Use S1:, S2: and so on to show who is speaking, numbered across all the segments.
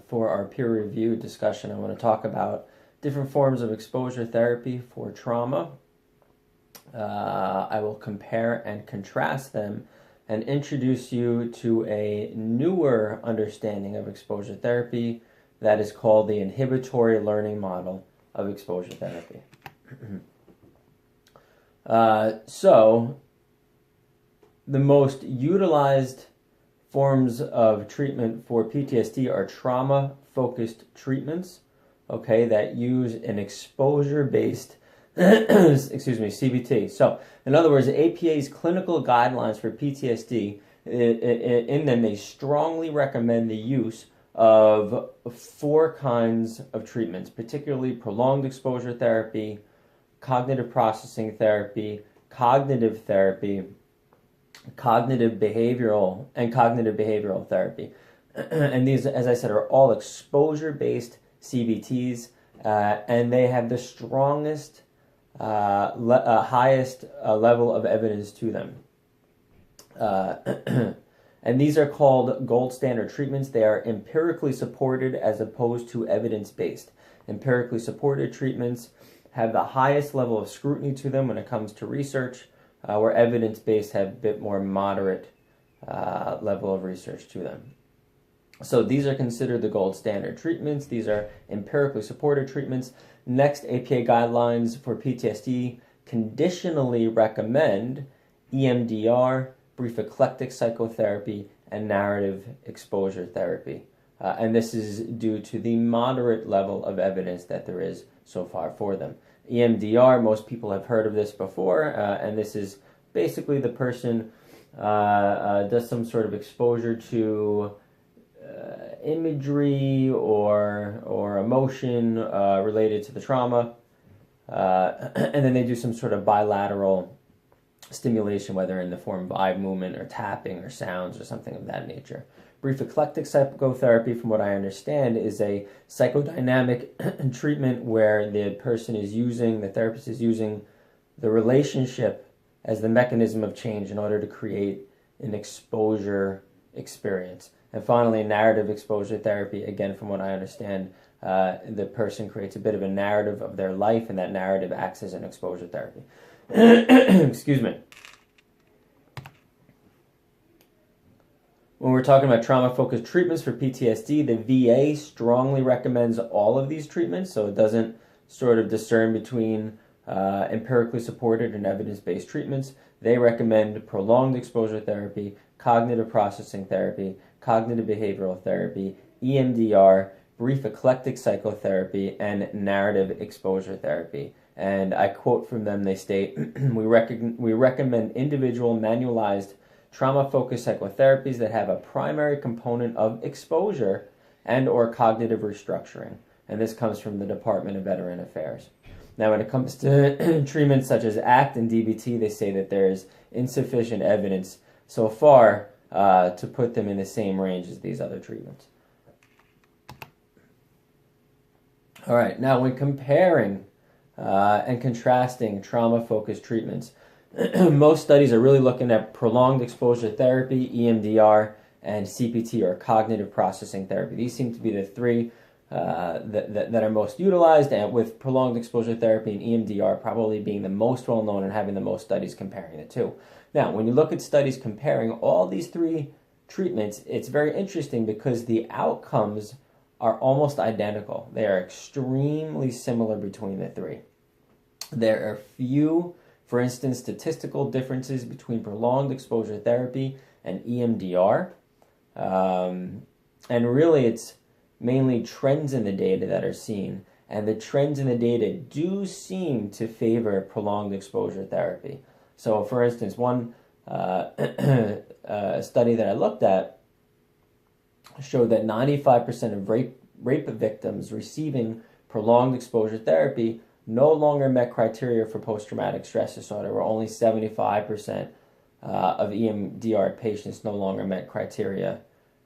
S1: For our peer review discussion, I want to talk about different forms of exposure therapy for trauma. I will compare and contrast them and introduce you to a newer understanding of exposure therapy that is called the inhibitory learning model of exposure therapy. So, the most utilized forms of treatment for PTSD are trauma-focused treatments, okay, that use an exposure-based CBT. So, in other words, APA's clinical guidelines for PTSD, in them they strongly recommend the use of 4 kinds of treatments, particularly prolonged exposure therapy, cognitive processing therapy, cognitive therapy, cognitive behavioral therapy. And these, as I said, are all exposure-based CBTs, and they have the strongest highest level of evidence to them. And these are called gold standard treatments. They are empirically supported as opposed to evidence-based. Empirically supported treatments have the highest level of scrutiny to them when it comes to research, where evidence-based have a bit more moderate level of research to them. So these are considered the gold standard treatments. These are empirically supported treatments. Next, APA guidelines for PTSD conditionally recommend EMDR, brief eclectic psychotherapy, and narrative exposure therapy. And this is due to the moderate level of evidence that there is so far for them. EMDR, most people have heard of this before, and this is basically the person does some sort of exposure to imagery or emotion related to the trauma, and then they do some sort of bilateral stimulation, whether in the form of eye movement or tapping or sounds or something of that nature. Brief eclectic psychotherapy, from what I understand, is a psychodynamic treatment where the therapist is using the relationship as the mechanism of change in order to create an exposure experience. And finally, narrative exposure therapy, again, from what I understand, the person creates a bit of a narrative of their life, and that narrative acts as an exposure therapy. Excuse me. When we're talking about trauma-focused treatments for PTSD, the VA strongly recommends all of these treatments, so it doesn't sort of discern between empirically supported and evidence-based treatments. They recommend prolonged exposure therapy, cognitive processing therapy, cognitive behavioral therapy, EMDR, brief eclectic psychotherapy, and narrative exposure therapy. And I quote from them, they state, we recommend individual manualized trauma-focused psychotherapies that have a primary component of exposure and or cognitive restructuring. And this comes from the Department of Veteran Affairs. Now, when it comes to treatments such as ACT and DBT, they say that there is insufficient evidence so far to put them in the same range as these other treatments. All right, now when comparing and contrasting trauma-focused treatments, most studies are really looking at prolonged exposure therapy, EMDR, and CPT, or cognitive processing therapy. These seem to be the 3 that are most utilized, and with prolonged exposure therapy and EMDR probably being the most well-known and having the most studies comparing the 2. Now, when you look at studies comparing all these 3 treatments, it's very interesting because the outcomes are almost identical. They are extremely similar between the 3. There are few, for instance, statistical differences between prolonged exposure therapy and EMDR. And really, it's mainly trends in the data that are seen. And the trends in the data do seem to favor prolonged exposure therapy. So, for instance, one study that I looked at showed that 95% of rape victims receiving prolonged exposure therapy no longer met criteria for post-traumatic stress disorder, where only 75% of EMDR patients no longer met criteria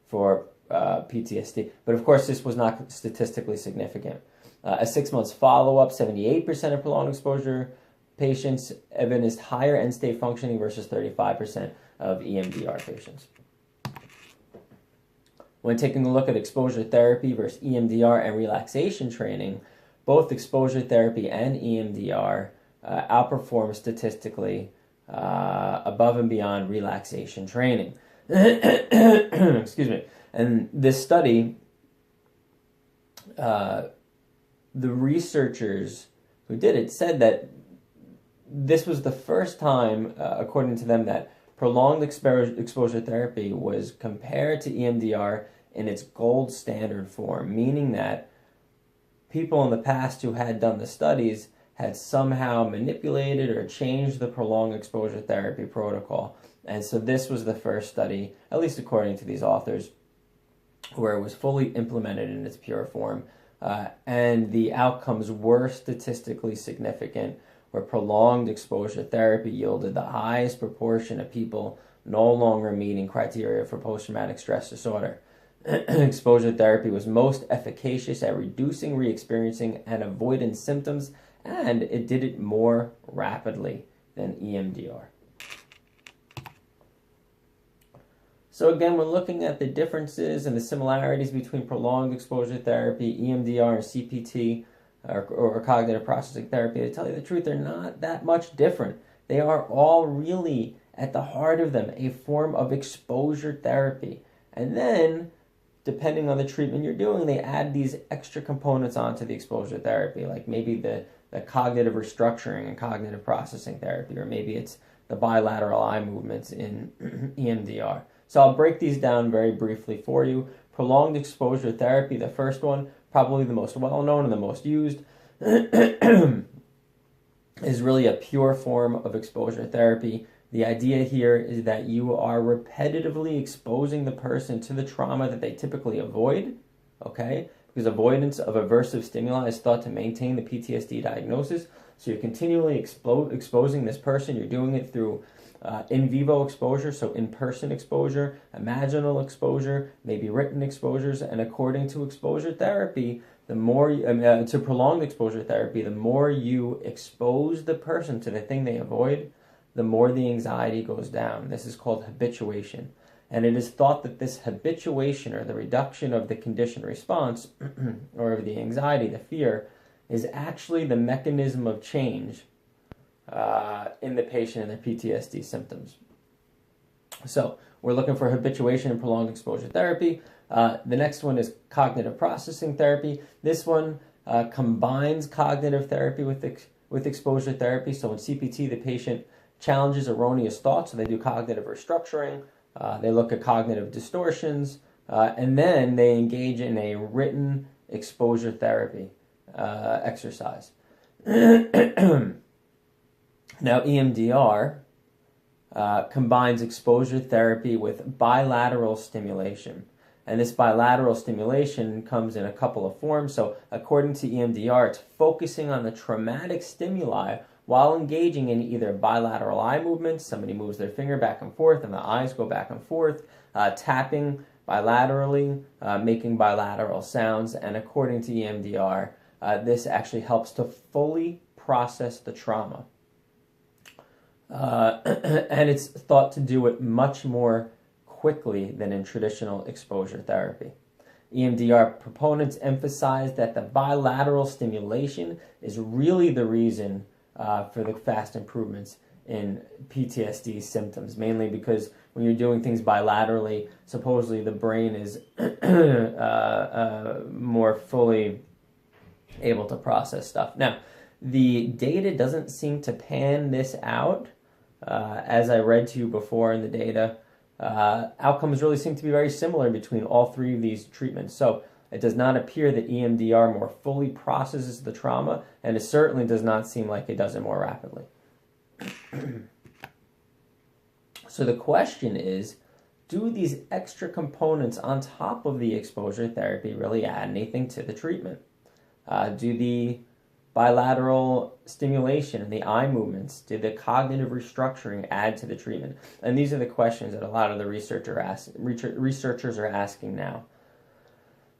S1: for PTSD. But of course, this was not statistically significant. A 6 months follow-up, 78% of prolonged exposure patients evidenced higher end-state functioning versus 35% of EMDR patients. When taking a look at exposure therapy versus EMDR and relaxation training, both exposure therapy and EMDR outperform statistically above and beyond relaxation training. Excuse me. And this study, the researchers who did it said that this was the first time, according to them, that prolonged exposure therapy was compared to EMDR in its gold standard form, meaning that people in the past who had done the studies had somehow manipulated or changed the prolonged exposure therapy protocol. And so this was the first study, at least according to these authors, where it was fully implemented in its pure form. And the outcomes were statistically significant, where prolonged exposure therapy yielded the highest proportion of people no longer meeting criteria for post-traumatic stress disorder. Exposure therapy was most efficacious at reducing re-experiencing and avoidance symptoms, and it did it more rapidly than EMDR. So again, we're looking at the differences and the similarities between prolonged exposure therapy, EMDR, and CPT, or cognitive processing therapy. To tell you the truth, they're not that much different. They are all really, at the heart of them, a form of exposure therapy. And then, depending on the treatment you're doing, they add these extra components onto the exposure therapy, like maybe the cognitive restructuring and cognitive processing therapy, or maybe it's the bilateral eye movements in EMDR. So I'll break these down very briefly for you. Prolonged exposure therapy, the first one, probably the most well-known and the most used, is really a pure form of exposure therapy. The idea here is that you are repetitively exposing the person to the trauma that they typically avoid, okay? Because avoidance of aversive stimuli is thought to maintain the PTSD diagnosis. So you're continually exposing this person. You're doing it through in vivo exposure, so in-person exposure, imaginal exposure, maybe written exposures, and according to exposure therapy, the more to prolonged exposure therapy, the more you expose the person to the thing they avoid, the more the anxiety goes down. This is called habituation. And it is thought that this habituation, or the reduction of the conditioned response, or of the anxiety, the fear, is actually the mechanism of change in the patient and their PTSD symptoms. So we're looking for habituation and prolonged exposure therapy. The next one is cognitive processing therapy. This one combines cognitive therapy with exposure therapy. So in CPT, the patient challenges erroneous thoughts, so they do cognitive restructuring. They look at cognitive distortions, and then they engage in a written exposure therapy exercise. Now, EMDR combines exposure therapy with bilateral stimulation. And this bilateral stimulation comes in a couple of forms. So according to EMDR, it's focusing on the traumatic stimuli while engaging in either bilateral eye movements, somebody moves their finger back and forth and the eyes go back and forth, tapping bilaterally, making bilateral sounds. And according to EMDR, this actually helps to fully process the trauma. And it's thought to do it much more quickly than in traditional exposure therapy. EMDR proponents emphasize that the bilateral stimulation is really the reason for the fast improvements in PTSD symptoms, mainly because when you're doing things bilaterally, supposedly the brain is more fully able to process stuff. Now, the data doesn't seem to pan this out. As I read to you before in the data, outcomes really seem to be very similar between all three of these treatments. So it does not appear that EMDR more fully processes the trauma, and it certainly does not seem like it does it more rapidly. So the question is, do these extra components on top of the exposure therapy really add anything to the treatment? Do the bilateral stimulation and the eye movements, did the cognitive restructuring add to the treatment? And these are the questions that a lot of the researchers are asking now.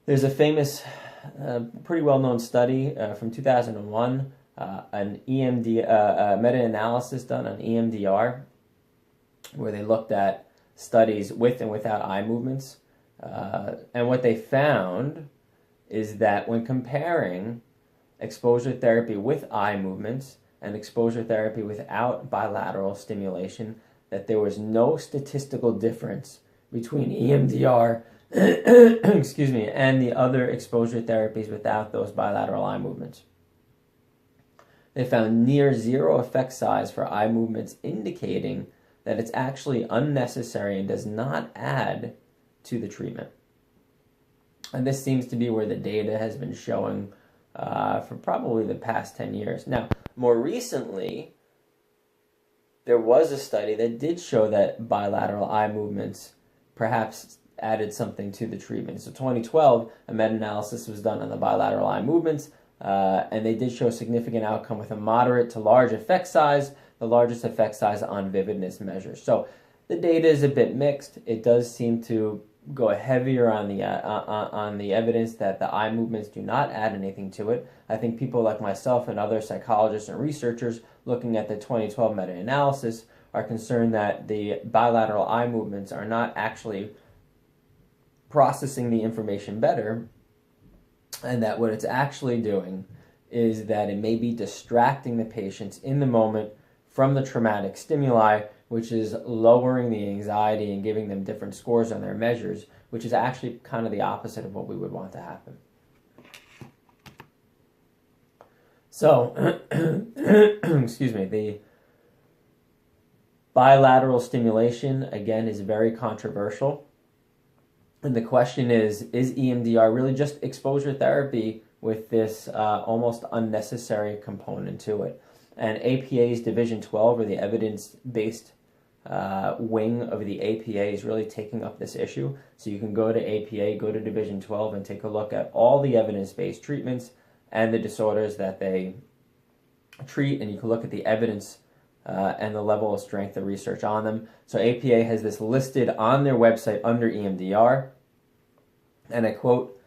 S1: There's a famous, pretty well-known study from 2001, an meta-analysis done on EMDR, where they looked at studies with and without eye movements. And what they found is that when comparing exposure therapy with eye movements and exposure therapy without bilateral stimulation, that there was no statistical difference between EMDR excuse me, and the other exposure therapies without those bilateral eye movements. They found near zero effect size for eye movements, indicating that it's actually unnecessary and does not add to the treatment. And this seems to be where the data has been showing for probably the past 10 years. Now, more recently, there was a study that did show that bilateral eye movements perhaps added something to the treatment. So 2012, a meta-analysis was done on the bilateral eye movements, and they did show significant outcome with a moderate to large effect size, the largest effect size on vividness measures. So the data is a bit mixed. It does seem to go heavier on the evidence that the eye movements do not add anything to it. I think people like myself and other psychologists and researchers looking at the 2012 meta-analysis are concerned that the bilateral eye movements are not actually processing the information better, and that what it's actually doing is that it may be distracting the patients in the moment from the traumatic stimuli, which is lowering the anxiety and giving them different scores on their measures, which is actually kind of the opposite of what we would want to happen. So, excuse me, the bilateral stimulation, again, is very controversial. And the question is EMDR really just exposure therapy with this almost unnecessary component to it? And APA's Division 12, or the evidence-based wing of the APA, is really taking up this issue. So you can go to APA, go to Division 12, and take a look at all the evidence-based treatments and the disorders that they treat, and you can look at the evidence and the level of strength of research on them. So APA has this listed on their website under EMDR, and I quote,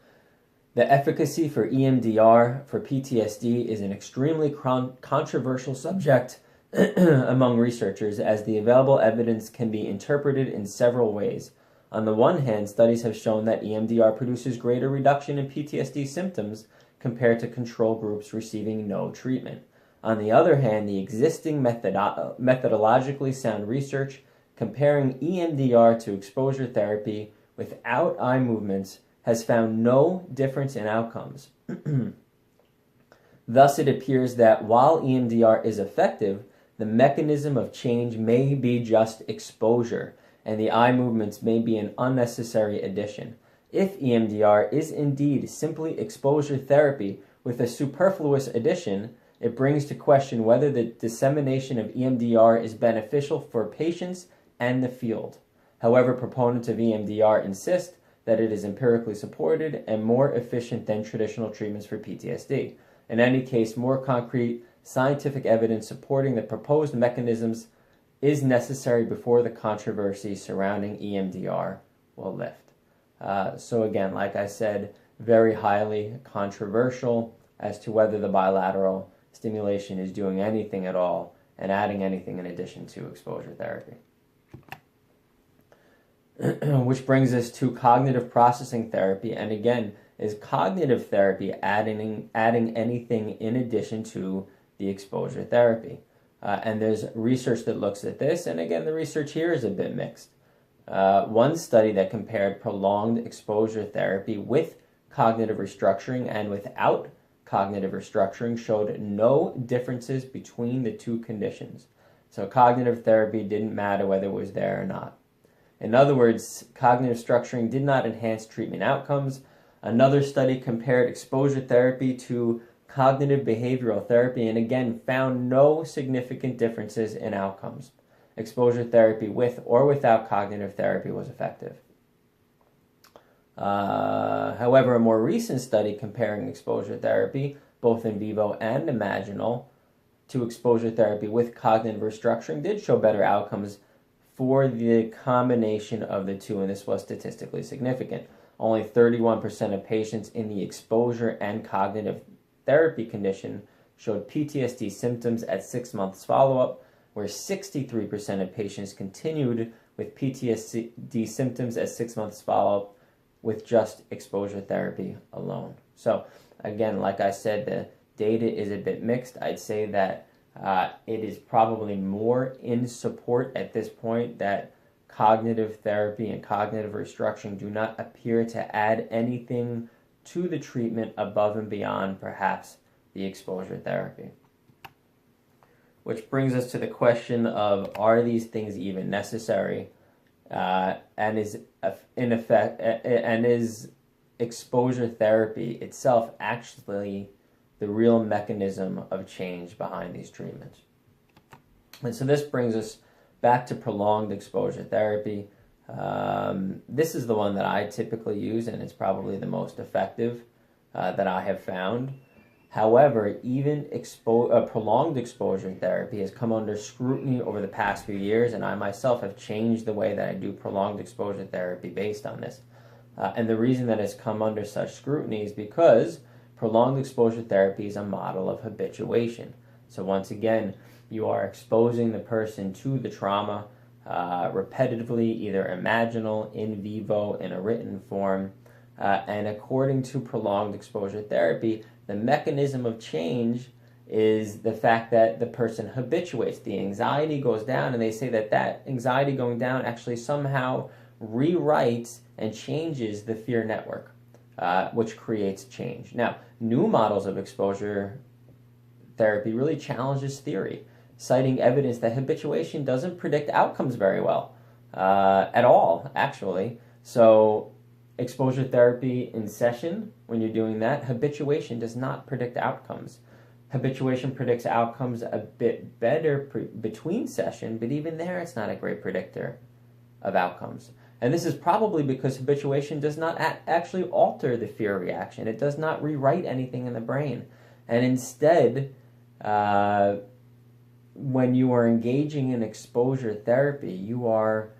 S1: "The efficacy for EMDR for PTSD is an extremely controversial subject among researchers, as the available evidence can be interpreted in several ways. On the one hand, studies have shown that EMDR produces greater reduction in PTSD symptoms compared to control groups receiving no treatment. On the other hand, the existing methodologically sound research comparing EMDR to exposure therapy without eye movements has found no difference in outcomes. Thus, it appears that while EMDR is effective, the mechanism of change may be just exposure, and the eye movements may be an unnecessary addition. If EMDR is indeed simply exposure therapy with a superfluous addition, it brings to question whether the dissemination of EMDR is beneficial for patients and the field. However, proponents of EMDR insist that it is empirically supported and more efficient than traditional treatments for PTSD. In any case, more concrete scientific evidence supporting the proposed mechanisms is necessary before the controversy surrounding EMDR will lift." So again, like I said, very highly controversial as to whether the bilateral stimulation is doing anything at all and adding anything in addition to exposure therapy. Which brings us to cognitive processing therapy. And again, is cognitive therapy adding anything in addition to the exposure therapy? And there's research that looks at this, and again, the research here is a bit mixed. One study that compared prolonged exposure therapy with cognitive restructuring and without cognitive restructuring showed no differences between the two conditions. So cognitive therapy didn't matter whether it was there or not. In other words, cognitive structuring did not enhance treatment outcomes. Another study compared exposure therapy to cognitive behavioral therapy and again found no significant differences in outcomes. Exposure therapy with or without cognitive therapy was effective. However, a more recent study comparing exposure therapy, both in vivo and imaginal, to exposure therapy with cognitive restructuring did show better outcomes for the combination of the two, and this was statistically significant. Only 31% of patients in the exposure and cognitive therapy condition showed PTSD symptoms at 6 months follow-up, where 63% of patients continued with PTSD symptoms at 6 months follow-up with just exposure therapy alone. So again, like I said, the data is a bit mixed. I'd say that it is probably more in support at this point that cognitive therapy and cognitive restructuring do not appear to add anything to the treatment above and beyond perhaps the exposure therapy. Which brings us to the question of, are these things even necessary? And is exposure therapy itself actually the real mechanism of change behind these treatments? And so this brings us back to prolonged exposure therapy. This is the one that I typically use, and it's probably the most effective that I have found. However, even prolonged exposure therapy has come under scrutiny over the past few years, and I myself have changed the way that I do prolonged exposure therapy based on this. And the reason that it's come under such scrutiny is because prolonged exposure therapy is a model of habituation. So once again, you are exposing the person to the trauma repetitively, either imaginal, in vivo, in a written form. And according to prolonged exposure therapy, the mechanism of change is the fact that the person habituates. The anxiety goes down, and they say that that anxiety going down actually somehow rewrites and changes the fear network, which creates change. Now, new models of exposure therapy really challenges theory, citing evidence that habituation doesn't predict outcomes very well, at all, actually. So exposure therapy in session, when you're doing that, habituation does not predict outcomes. Habituation predicts outcomes a bit better between session, but even there it's not a great predictor of outcomes. And this is probably because habituation does not actually alter the fear reaction. It does not rewrite anything in the brain. And instead, when you are engaging in exposure therapy, you are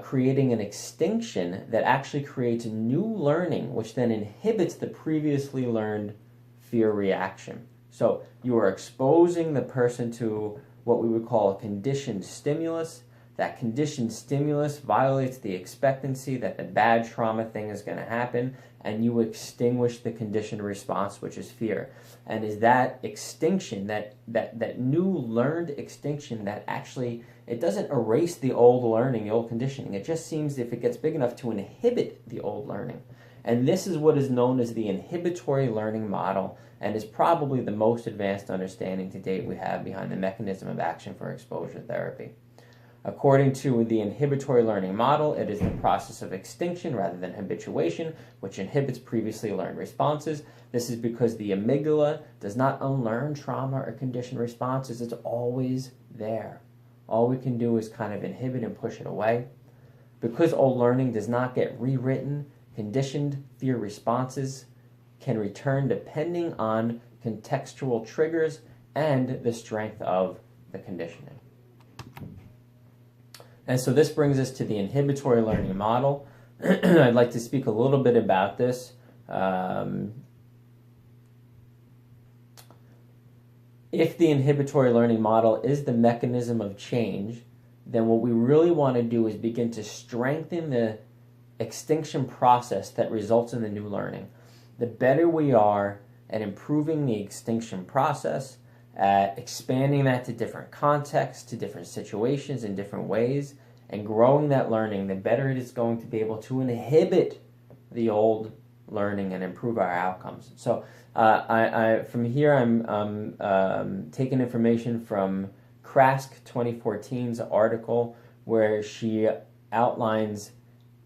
S1: creating an extinction that actually creates new learning, which then inhibits the previously learned fear reaction. So you are exposing the person to what we would call a conditioned stimulus. That conditioned stimulus violates the expectancy that the bad trauma thing is going to happen, and you extinguish the conditioned response, which is fear. And is that extinction, that new learned extinction, that actually, it doesn't erase the old learning, the old conditioning. It just seems, if it gets big enough, to inhibit the old learning. And this is what is known as the inhibitory learning model, and is probably the most advanced understanding to date we have behind the mechanism of action for exposure therapy. According to the inhibitory learning model, it is the process of extinction rather than habituation, which inhibits previously learned responses. This is because the amygdala does not unlearn trauma or conditioned responses. It's always there. All we can do is kind of inhibit and push it away. Because old learning does not get rewritten, conditioned fear responses can return depending on contextual triggers and the strength of the conditioning. And so this brings us to the inhibitory learning model. I'd like to speak a little bit about this. If the inhibitory learning model is the mechanism of change, then what we really want to do is begin to strengthen the extinction process that results in the new learning. The better we are at improving the extinction process, at expanding that to different contexts, to different situations in different ways, and growing that learning, the better it is going to be able to inhibit the old learning and improve our outcomes. So from here, I'm taking information from Krask 2014's article, where she outlines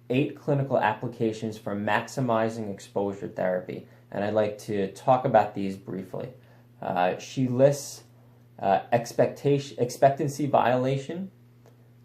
S1: 8 clinical applications for maximizing exposure therapy. And I'd like to talk about these briefly. She lists expectancy violation,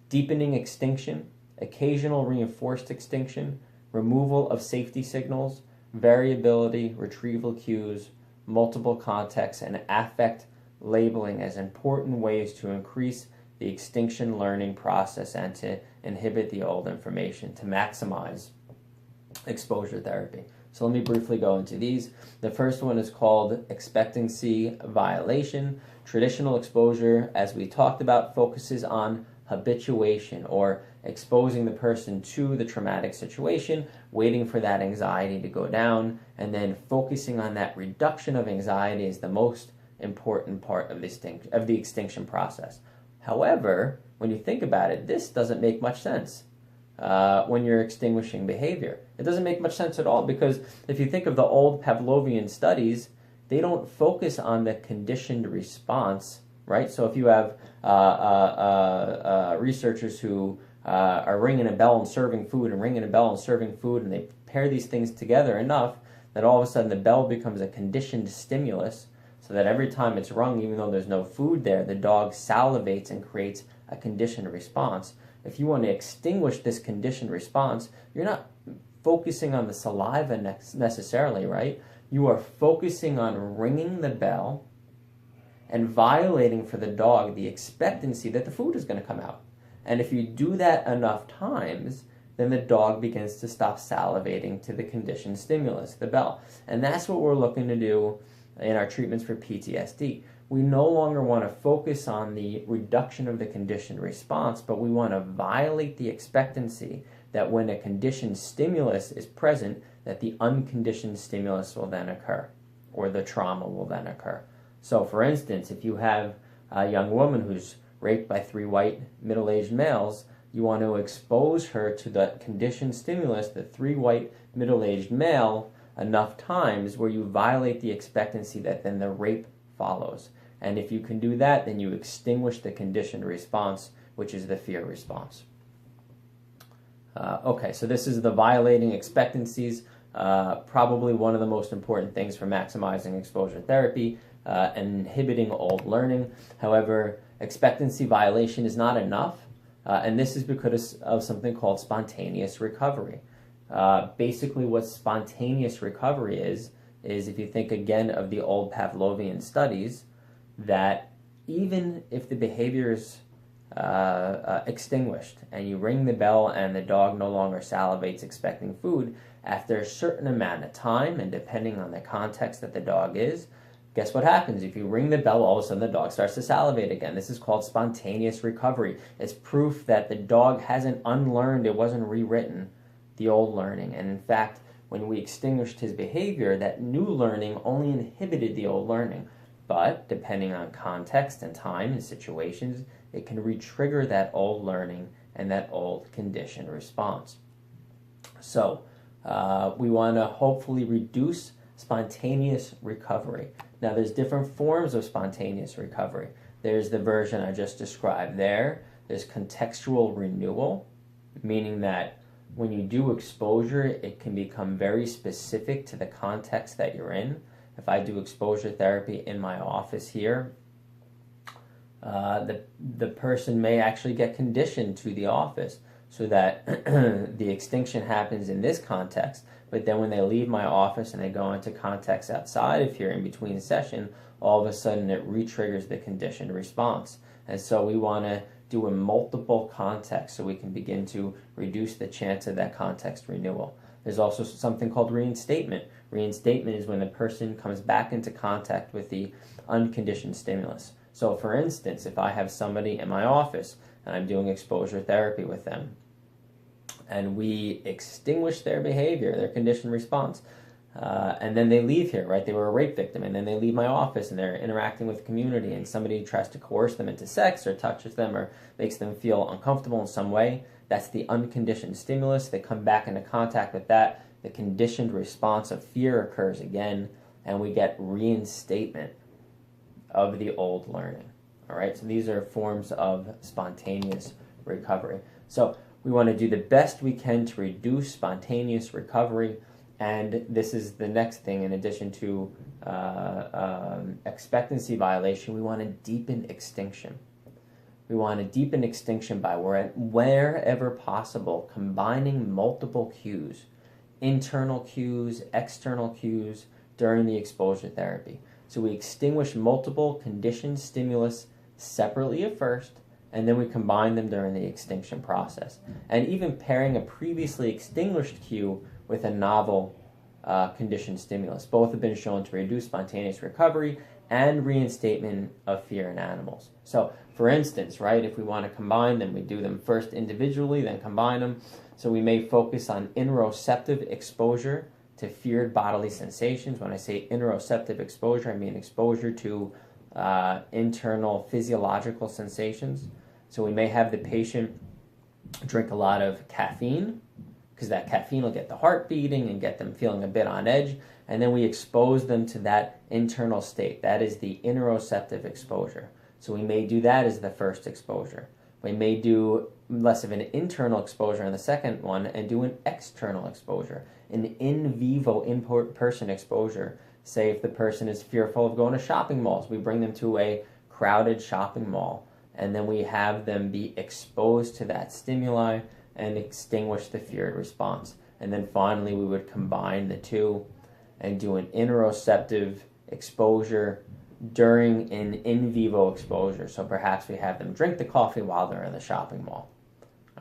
S1: deepening extinction, occasional reinforced extinction, removal of safety signals, variability, retrieval cues, multiple contexts, and affect labeling as important ways to increase the extinction learning process and to inhibit the old information to maximize exposure therapy. So let me briefly go into these. The first one is called expectancy violation. Traditional exposure, as we talked about, focuses on habituation, or exposing the person to the traumatic situation, waiting for that anxiety to go down, and then focusing on that reduction of anxiety is the most important part of the extinction process. However, when you think about it, this doesn't make much sense when you're extinguishing behavior. It doesn't make much sense at all, because if you think of the old Pavlovian studies, they don't focus on the conditioned response, right? So if you have researchers who are ringing a bell and serving food and ringing a bell and serving food, and they pair these things together enough that all of a sudden the bell becomes a conditioned stimulus, so that every time it's rung, even though there's no food there, the dog salivates and creates a conditioned response. If you want to extinguish this conditioned response, you're not focusing on the saliva necessarily, right? You are focusing on ringing the bell and violating for the dog the expectancy that the food is going to come out. And if you do that enough times, then the dog begins to stop salivating to the conditioned stimulus, the bell. And that's what we're looking to do in our treatments for PTSD. We no longer want to focus on the reduction of the conditioned response, but we want to violate the expectancy that when a conditioned stimulus is present, that the unconditioned stimulus will then occur, or the trauma will then occur. So for instance, if you have a young woman who's raped by 3 white middle-aged males, you want to expose her to the conditioned stimulus, the 3 white middle-aged male, enough times where you violate the expectancy that then the rape follows. And if you can do that, then you extinguish the conditioned response, which is the fear response. Okay, so this is the violating expectancies, probably one of the most important things for maximizing exposure therapy and inhibiting old learning. However, expectancy violation is not enough, and this is because of something called spontaneous recovery. Basically, what spontaneous recovery is if you think again of the old Pavlovian studies, that even if the behavior is extinguished and you ring the bell and the dog no longer salivates expecting food, after a certain amount of time, and depending on the context that the dog is, guess what happens? If you ring the bell, all of a sudden the dog starts to salivate again. This is called spontaneous recovery. It's proof that the dog hasn't unlearned, it wasn't rewritten, the old learning. And in fact, when we extinguished his behavior, that new learning only inhibited the old learning. But depending on context and time and situations, it can re-trigger that old learning and that old conditioned response. So we want to hopefully reduce spontaneous recovery. Now there's different forms of spontaneous recovery. There's the version I just described there. There's contextual renewal, meaning that when you do exposure, it can become very specific to the context that you're in. If I do exposure therapy in my office here, the person may actually get conditioned to the office so that the extinction happens in this context, but then when they leave my office and they go into context outside of here in between session, all of a sudden it re-triggers the conditioned response. And so we want to do in multiple contexts so we can begin to reduce the chance of that context renewal. There's also something called reinstatement. Reinstatement is when the person comes back into contact with the unconditioned stimulus. So for instance, if I have somebody in my office and I'm doing exposure therapy with them, and we extinguish their behavior, their conditioned response, and then they leave here, right? They were a rape victim, and then they leave my office and they're interacting with the community, and somebody tries to coerce them into sex or touches them or makes them feel uncomfortable in some way. That's the unconditioned stimulus. They come back into contact with that. The conditioned response of fear occurs again, and we get reinstatement of the old learning. All right, so these are forms of spontaneous recovery. So we want to do the best we can to reduce spontaneous recovery, and this is the next thing. In addition to expectancy violation, we want to deepen extinction. We want to deepen extinction by wherever possible, combining multiple cues, internal cues, external cues during the exposure therapy. So we extinguish multiple conditioned stimulus separately at first, and then we combine them during the extinction process. And even pairing a previously extinguished cue with a novel conditioned stimulus. Both have been shown to reduce spontaneous recovery and reinstatement of fear in animals. So For instance, right, if we want to combine them, we do them first individually, then combine them. So we may focus on interoceptive exposure to feared bodily sensations. When I say interoceptive exposure, I mean exposure to internal physiological sensations. So we may have the patient drink a lot of caffeine, because that caffeine will get the heart beating and get them feeling a bit on edge, and then we expose them to that internal state. That is the interoceptive exposure. So we may do that as the first exposure. We may do less of an internal exposure on the second one and do an external exposure, an in vivo, in-person exposure. Say if the person is fearful of going to shopping malls, we bring them to a crowded shopping mall, and then we have them be exposed to that stimuli and extinguish the feared response. And then finally, we would combine the two and do an interoceptive exposure during an in vivo exposure. So perhaps we have them drink the coffee while they're in the shopping mall.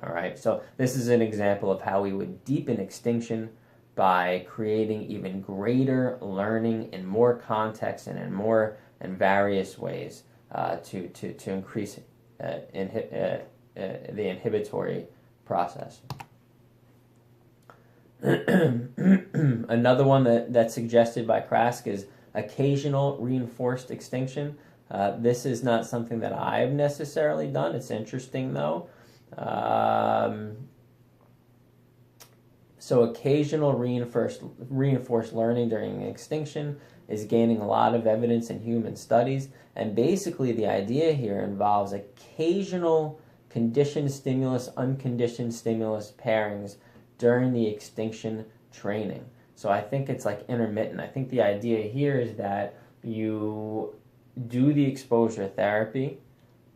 S1: All right, so this is an example of how we would deepen extinction by creating even greater learning in more context and in more and various ways to increase the inhibitory process. Another one that's suggested by Krask is occasional reinforced extinction. This is not something that I've necessarily done. It's interesting though. So occasional reinforced learning during extinction is gaining a lot of evidence in human studies, and basically the idea here involves occasional conditioned stimulus, unconditioned stimulus pairings during the extinction training. So I think it's like intermittent. I think the idea here is that you do the exposure therapy,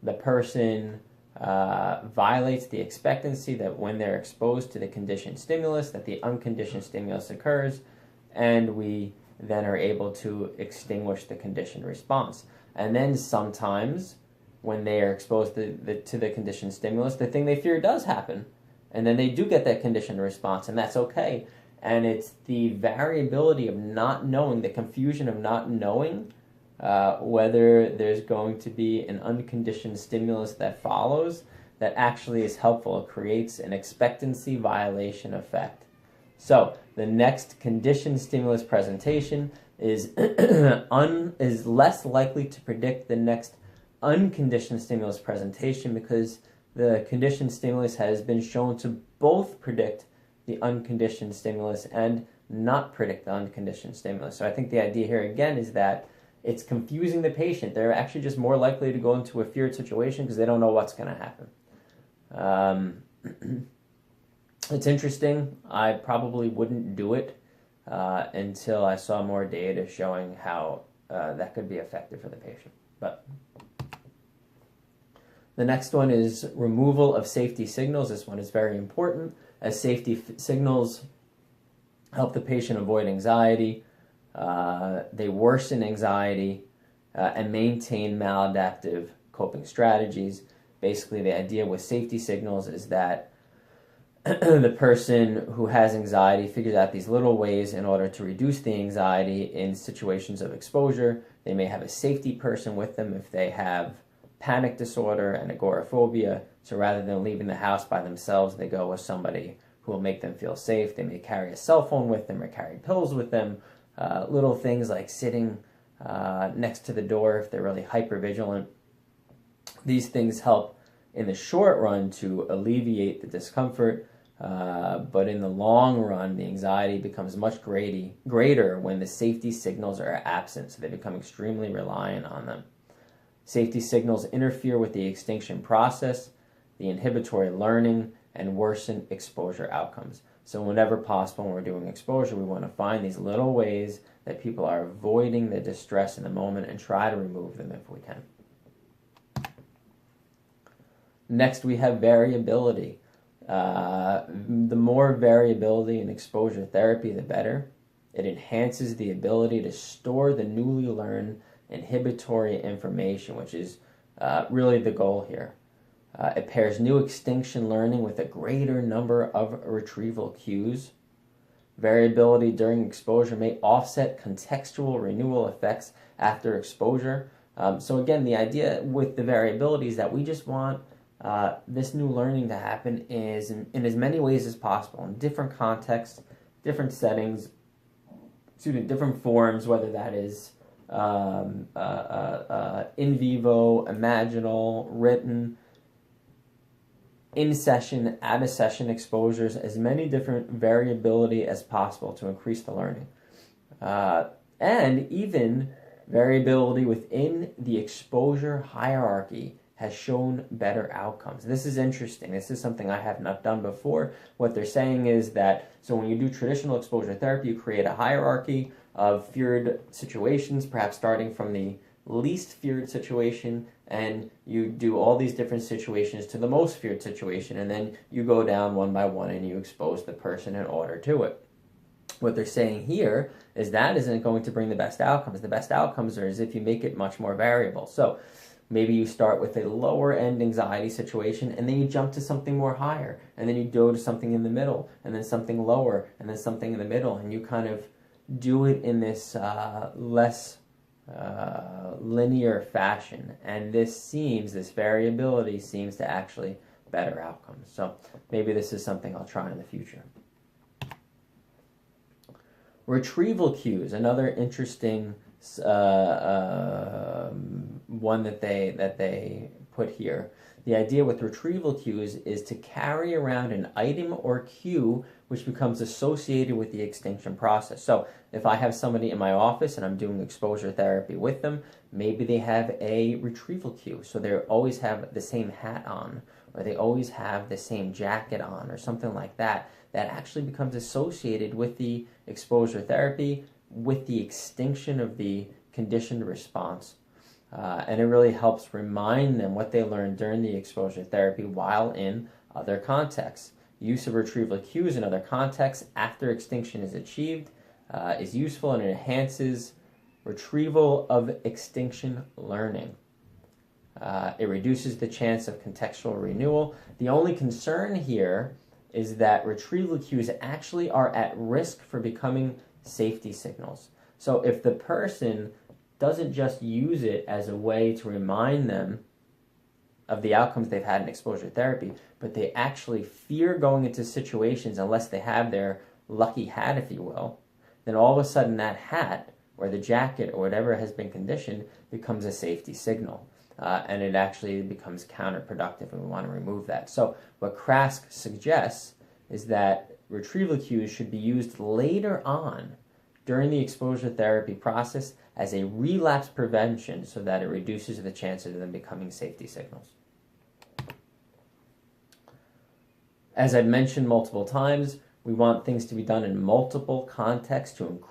S1: the person violates the expectancy that when they're exposed to the conditioned stimulus, that the unconditioned stimulus occurs, and we then are able to extinguish the conditioned response. And then sometimes when they are exposed to the conditioned stimulus, the thing they fear does happen, and then they do get that conditioned response, and that's okay. And it's the variability of not knowing, the confusion of not knowing whether there's going to be an unconditioned stimulus that follows, that actually is helpful. It creates an expectancy violation effect. So the next conditioned stimulus presentation is less likely to predict the next unconditioned stimulus presentation, because the conditioned stimulus has been shown to both predict the unconditioned stimulus and not predict the unconditioned stimulus. So I think the idea here again is that it's confusing the patient. They're actually just more likely to go into a feared situation because they don't know what's going to happen. It's interesting. I probably wouldn't do it until I saw more data showing how that could be effective for the patient. But the next one is removal of safety signals. This one is very important, as safety signals help the patient avoid anxiety. They worsen anxiety and maintain maladaptive coping strategies. Basically, the idea with safety signals is that the person who has anxiety figures out these little ways in order to reduce the anxiety in situations of exposure. They may have a safety person with them if they have panic disorder and agoraphobia. So rather than leaving the house by themselves, they go with somebody who will make them feel safe. They may carry a cell phone with them or carry pills with them. Little things like sitting next to the door if they're really hypervigilant. These things help in the short run to alleviate the discomfort, but in the long run, the anxiety becomes much greater when the safety signals are absent, so they become extremely reliant on them. Safety signals interfere with the extinction process, the inhibitory learning, and worsen exposure outcomes. So whenever possible, when we're doing exposure, we want to find these little ways that people are avoiding the distress in the moment and try to remove them if we can. Next, we have variability. The more variability in exposure therapy, the better. It enhances the ability to store the newly learned inhibitory information, which is really the goal here. It pairs new extinction learning with a greater number of retrieval cues. Variability during exposure may offset contextual renewal effects after exposure. So again, the idea with the variability is that we just want this new learning to happen in as many ways as possible, in different contexts, different settings, different forms, whether that is in vivo, imaginal, written, in session, out of session exposures, as many different variability as possible to increase the learning. And even variability within the exposure hierarchy has shown better outcomes. This is interesting. This is something I have not done before. What they're saying is that, so when you do traditional exposure therapy, you create a hierarchy of feared situations, perhaps starting from the least feared situation, and you do all these different situations to the most feared situation, and then you go down one by one and you expose the person in order to it. What they're saying here is that isn't going to bring the best outcomes. The best outcomes are as if you make it much more variable. So maybe you start with a lower end anxiety situation, and then you jump to something more higher, and then you go to something in the middle, and then something lower, and then something in the middle, and you kind of do it in this less linear fashion. And this variability seems to actually better outcomes. So maybe this is something I'll try in the future. Retrieval cues, another interesting one that they put here. The idea with retrieval cues is to carry around an item or cue which becomes associated with the extinction process. So if I have somebody in my office and I'm doing exposure therapy with them, maybe they have a retrieval cue. So they always have the same hat on, or they always have the same jacket on, or something like that, that actually becomes associated with the exposure therapy, with the extinction of the conditioned response. And it really helps remind them what they learned during the exposure therapy while in other contexts. Use of retrieval cues in other contexts after extinction is achieved is useful, and it enhances retrieval of extinction learning. It reduces the chance of contextual renewal. The only concern here is that retrieval cues actually are at risk for becoming safety signals. So if the person doesn't just use it as a way to remind them of the outcomes they've had in exposure therapy, but they actually fear going into situations unless they have their lucky hat, if you will, then all of a sudden that hat or the jacket or whatever has been conditioned becomes a safety signal. And it actually becomes counterproductive, and we want to remove that. So what Krask suggests is that retrieval cues should be used later on during the exposure therapy process as a relapse prevention, so that it reduces the chances of them becoming safety signals. As I've mentioned multiple times, we want things to be done in multiple contexts to